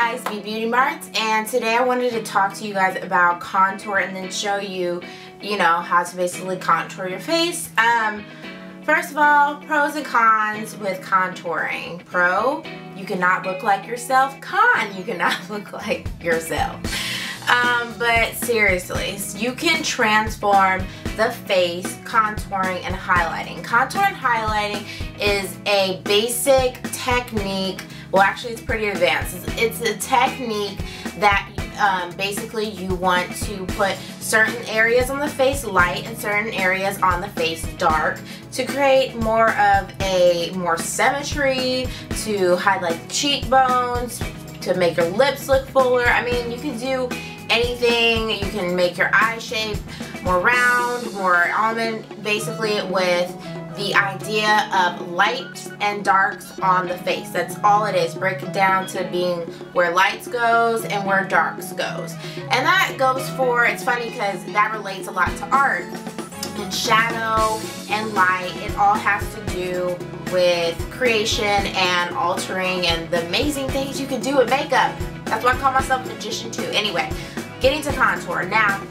guys, Beauty Marts, and today I wanted to talk to you guys about contour and then show you, how to basically contour your face. First of all, pros and cons with contouring. Pro, you cannot look like yourself. Con, you cannot look like yourself. But seriously, you can transform the face contouring and highlighting. Contour and highlighting is a basic technique. Well, actually, it's pretty advanced. It's a technique that basically you want to put certain areas on the face light and certain areas on the face dark to create more symmetry, to highlight the cheekbones, to make your lips look fuller. I mean, you can do anything. You can make your eye shape more round, more almond, basically with the idea of lights and darks on the face. That's all it is. Break it down to being where lights goes and where darks goes. And that goes for, it's funny because that relates a lot to art and shadow and light. It all has to do with creation and altering and the amazing things you can do with makeup. That's why I call myself a magician too. Anyway, getting to contour. Now,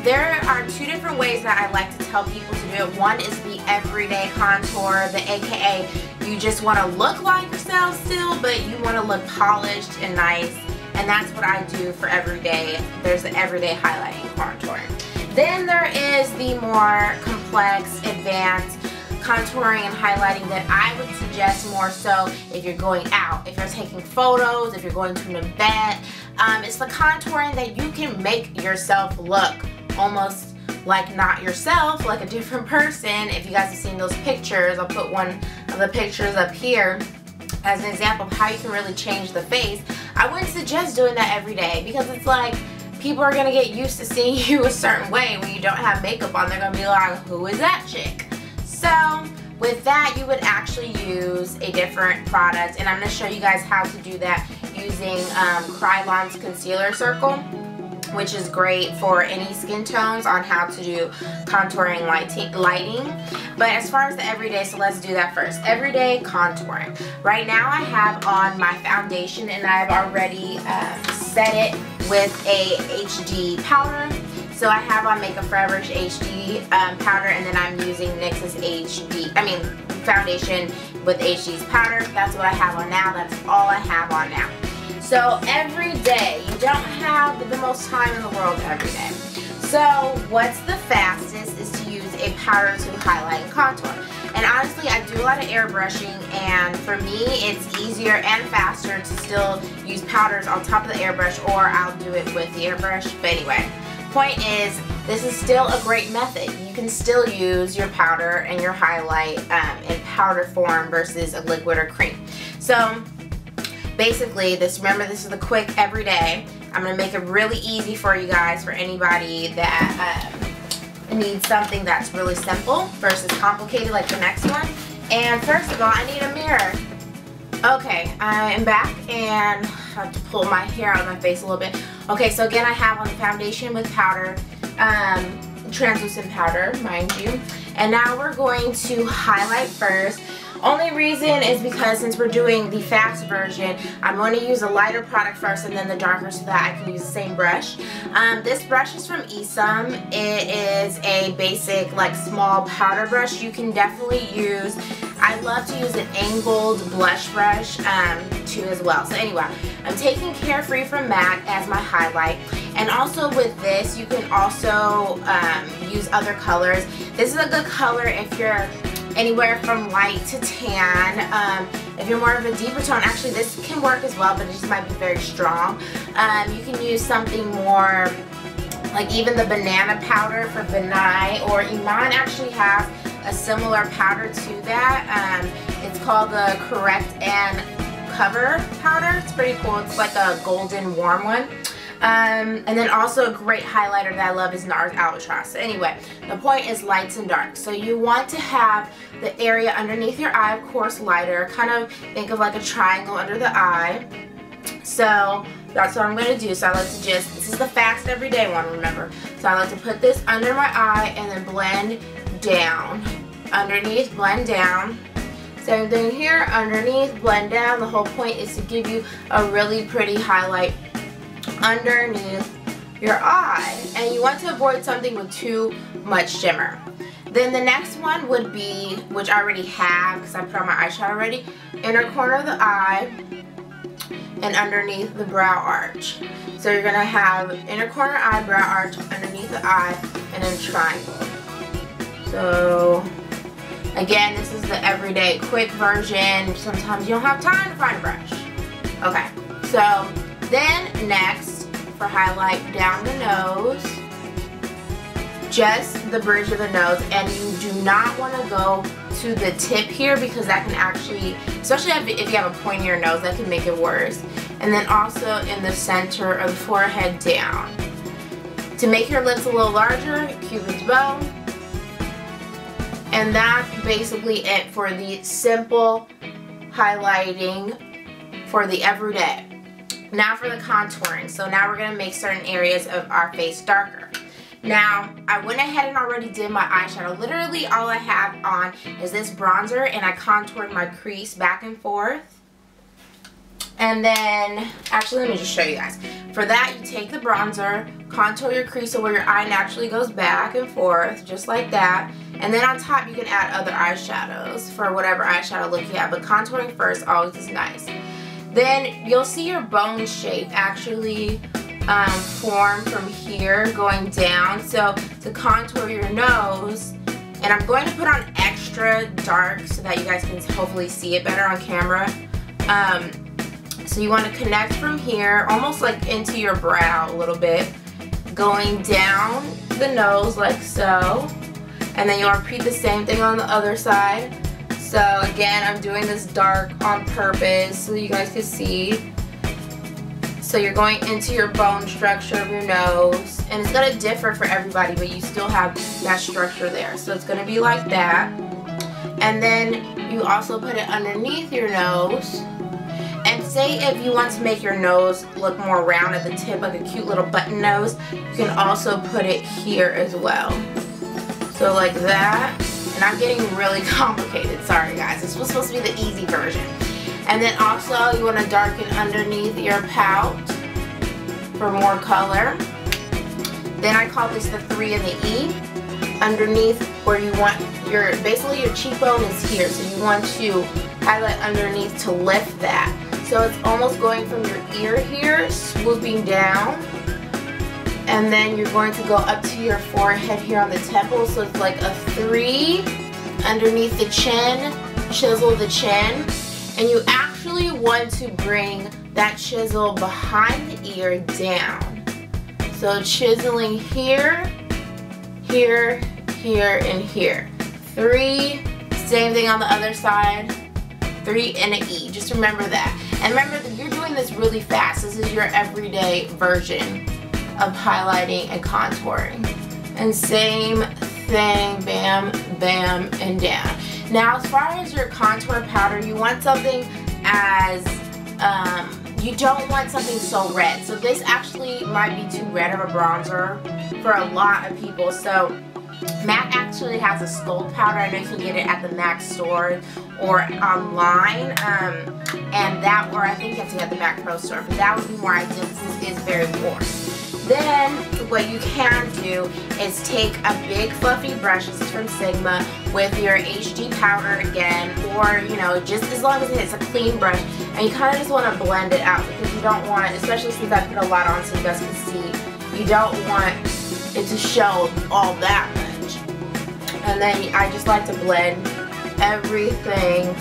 there are two different ways that I like to tell people to do it. One is the everyday contour, the AKA you just want to look like yourself still, but you want to look polished and nice, and that's what I do for everyday. There's the everyday highlighting contouring. Then there is the more complex, advanced contouring and highlighting that I would suggest more so if you're going out, if you're taking photos, if you're going to an event. It's the contouring that you can make yourself look almost like not yourself, like a different person. If you guys have seen those pictures, I'll put one of the pictures up here as an example of how you can really change the face. I wouldn't suggest doing that every day because it's like people are going to get used to seeing you a certain way when you don't have makeup on. They're going to be like, who is that chick? So with that, you would actually use a different product, and I'm going to show you guys how to do that using Krylon's Concealer Circle, which is great for any skin tones on how to do contouring lighting. But as far as the everyday, so let's do that first. Everyday contouring. Right now I have on my foundation, and I've already set it with a HD powder. So I have on Makeup Forever's HD powder, and then I'm using NYX's foundation with HD's powder. That's what I have on now. That's all I have on now. So every day, you don't have the most time in the world every day. So what's the fastest is to use a powder to highlight and contour. And honestly, I do a lot of airbrushing, and for me, it's easier and faster to still use powders on top of the airbrush, or I'll do it with the airbrush. But anyway, point is, this is still a great method. You can still use your powder and your highlight in powder form versus a liquid or cream. So basically, remember, this is the quick everyday. I'm going to make it really easy for you guys, for anybody that needs something that's really simple versus complicated like the next one. And first of all, I need a mirror. Okay, I am back, and I have to pull my hair out of my face a little bit. Okay, so again, I have on the foundation with powder, translucent powder, mind you. And now we're going to highlight first. Only reason is because since we're doing the fast version, I'm going to use a lighter product first and then the darker so that I can use the same brush. This brush is from Esam. It is a basic, like, small powder brush. You can definitely use, I love to use an angled blush brush too as well. So anyway, I'm taking Carefree from MAC as my highlight. And also with this, you can also use other colors. This is a good color if you're anywhere from light to tan. If you're more of a deeper tone, actually this can work as well, but it just might be very strong. You can use something more like even the banana powder for Benai, or Iman actually has a similar powder to that. It's called the Correct and Cover powder. It's pretty cool. It's like a golden warm one. And then also a great highlighter that I love is NARS Albatross. So anyway, the point is lights and darks. So you want to have the area underneath your eye, of course, lighter. Kind of think of like a triangle under the eye. So that's what I'm going to do. So I like to this is the fast everyday one, remember. So I like to put this under my eye and then blend down. Underneath, blend down. Same thing here, underneath, blend down. The whole point is to give you a really pretty highlight underneath your eye. And you want to avoid something with too much shimmer. Then the next one would be, which I already have because I put on my eyeshadow already, inner corner of the eye and underneath the brow arch. So you're going to have inner corner eye, brow arch, underneath the eye, and then triangle. So again, this is the everyday quick version. Sometimes you don't have time to find a brush. Okay, so then next for highlight, down the nose, just the bridge of the nose, and you do not want to go to the tip here because that can actually, especially if you have a pointier nose, that can make it worse. And then also in the center of the forehead down. To make your lips a little larger, Cupid's bow. And that's basically it for the simple highlighting for the everyday. Now for the contouring. So now we're going to make certain areas of our face darker. Now, I went ahead and already did my eyeshadow. Literally all I have on is this bronzer, and I contoured my crease back and forth. And then, actually let me just show you guys. For that, you take the bronzer, contour your crease so where your eye naturally goes back and forth, just like that. And then on top you can add other eyeshadows for whatever eyeshadow look you have, but contouring first always is nice. Then you'll see your bone shape actually form from here going down. So to contour your nose, and I'm going to put on extra dark so that you guys can hopefully see it better on camera. So you want to connect from here, almost like into your brow a little bit, going down the nose like so. And then you'll repeat the same thing on the other side. So again, I'm doing this dark on purpose so you guys can see. So you're going into your bone structure of your nose, and it's going to differ for everybody, but you still have that structure there. So it's going to be like that. And then you also put it underneath your nose. And say if you want to make your nose look more round at the tip, like a cute little button nose, you can also put it here as well. So like that. And I'm getting really complicated, sorry guys. This was supposed to be the easy version. And then also you want to darken underneath your pout for more color. Then I call this the 3 and the E. Underneath where you want your, basically your cheekbone is here. So you want to highlight underneath to lift that. So it's almost going from your ear here, swooping down. And then you're going to go up to your forehead here on the temple. So it's like a 3 underneath the chin, chisel the chin. And you actually want to bring that chisel behind the ear down. So chiseling here, here, here, and here. 3, same thing on the other side. 3 and an E, just remember that. And remember that you're doing this really fast. This is your everyday version of highlighting and contouring. And same thing, bam, bam, and down. Now as far as your contour powder, you want something as, you don't want something so red. So this actually might be too red of a bronzer for a lot of people. So MAC actually has a sculpt powder. I know you can get it at the MAC store or online. And that, or I think you have to get the MAC Pro store, but that would be more ideal because this is very warm. Then what you can do is take a big fluffy brush, this is from Sigma, with your HD powder again, or you know, just as long as it's a clean brush, and you kind of just want to blend it out because you don't want, especially since I put a lot on so you guys can see, you don't want it to show all that much. And then I just like to blend everything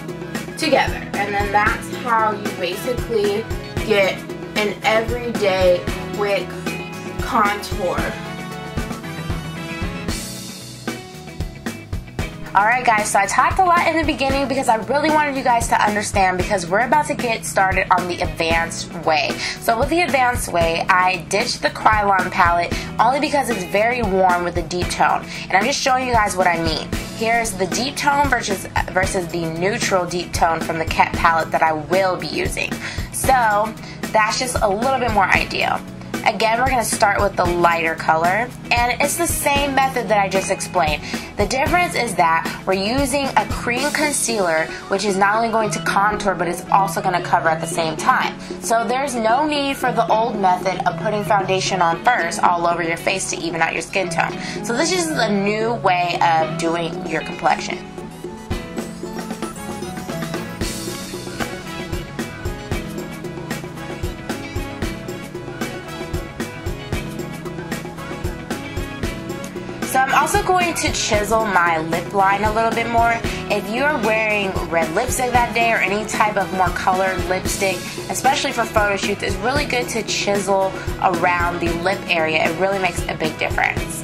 together, and then that's how you basically get an everyday quick contour. Alright guys, so I talked a lot in the beginning because I really wanted you guys to understand, because we're about to get started on the advanced way. So with the advanced way, I ditched the Krylon palette only because it's very warm with the deep tone. And I'm just showing you guys what I mean. Here's the deep tone versus the neutral deep tone from the Kett palette that I will be using. So that's just a little bit more ideal. Again, we're going to start with the lighter color, and it's the same method that I just explained. The difference is that we're using a cream concealer, which is not only going to contour, but it's also going to cover at the same time. So there's no need for the old method of putting foundation on first all over your face to even out your skin tone. So this is a new way of doing your complexion. So I'm also going to chisel my lip line a little bit more. If you're wearing red lipstick that day or any type of more colored lipstick, especially for photo shoots, it's really good to chisel around the lip area. It really makes a big difference.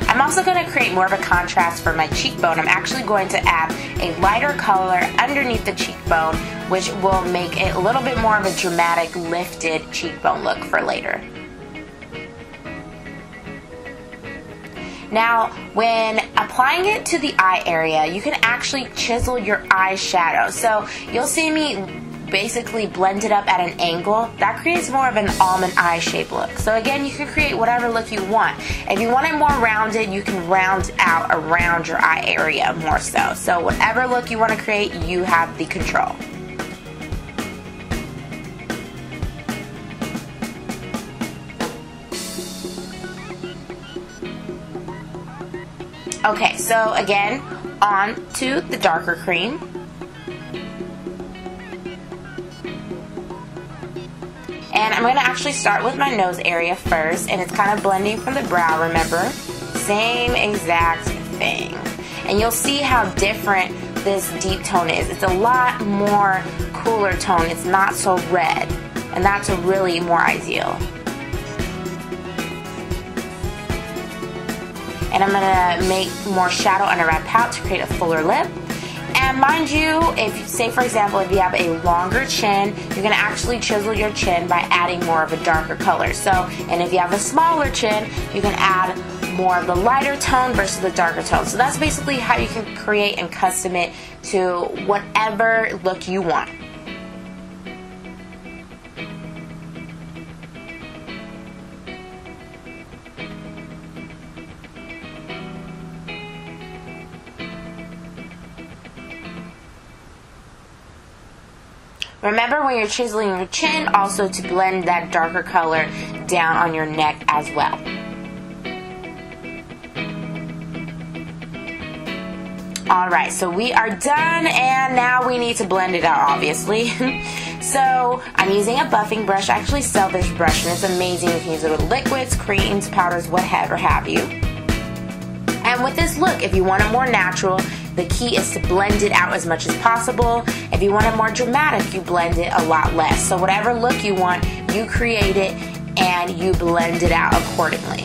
I'm also going to create more of a contrast for my cheekbone. I'm actually going to add a lighter color underneath the cheekbone, which will make it a little bit more of a dramatic lifted cheekbone look for later. Now, when applying it to the eye area, you can actually chisel your eyeshadow. So you'll see me basically blend it up at an angle. That creates more of an almond eye shape look. So again, you can create whatever look you want. If you want it more rounded, you can round out around your eye area more so. So whatever look you want to create, you have the control. Okay, so again, on to the darker cream. And I'm going to actually start with my nose area first, and it's kind of blending from the brow, remember? Same exact thing. And you'll see how different this deep tone is. It's a lot more cooler tone. It's not so red, and that's really more ideal. And I'm going to make more shadow under my pout to create a fuller lip. And mind you, if say for example, if you have a longer chin, you're going to actually chisel your chin by adding more of a darker color. So, and if you have a smaller chin, you can add more of the lighter tone versus the darker tone. So that's basically how you can create and custom it to whatever look you want. Remember when you're chiseling your chin also to blend that darker color down on your neck as well. Alright, so we are done, and now we need to blend it out, obviously. So I'm using a buffing brush. I actually sell this brush and it's amazing. You can use it with liquids, creams, powders, whatever have you. And with this look, if you want it more natural, the key is to blend it out as much as possible. If you want it more dramatic, you blend it a lot less. So whatever look you want, you create it and you blend it out accordingly.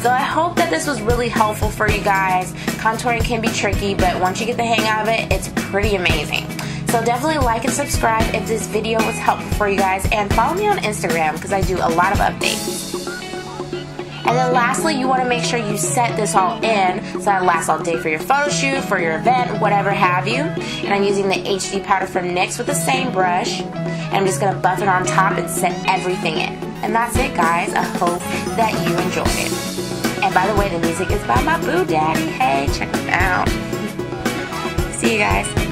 So I hope that this was really helpful for you guys. Contouring can be tricky, but once you get the hang of it, it's pretty amazing. So definitely like and subscribe if this video was helpful for you guys, and follow me on Instagram because I do a lot of updates. And then lastly, you want to make sure you set this all in so that it lasts all day for your photo shoot, for your event, whatever have you. And I'm using the HD powder from NYX with the same brush. And I'm just going to buff it on top and set everything in. And that's it, guys. I hope that you enjoyed it. And by the way, the music is by my boo daddy. Hey, check it out. See you guys.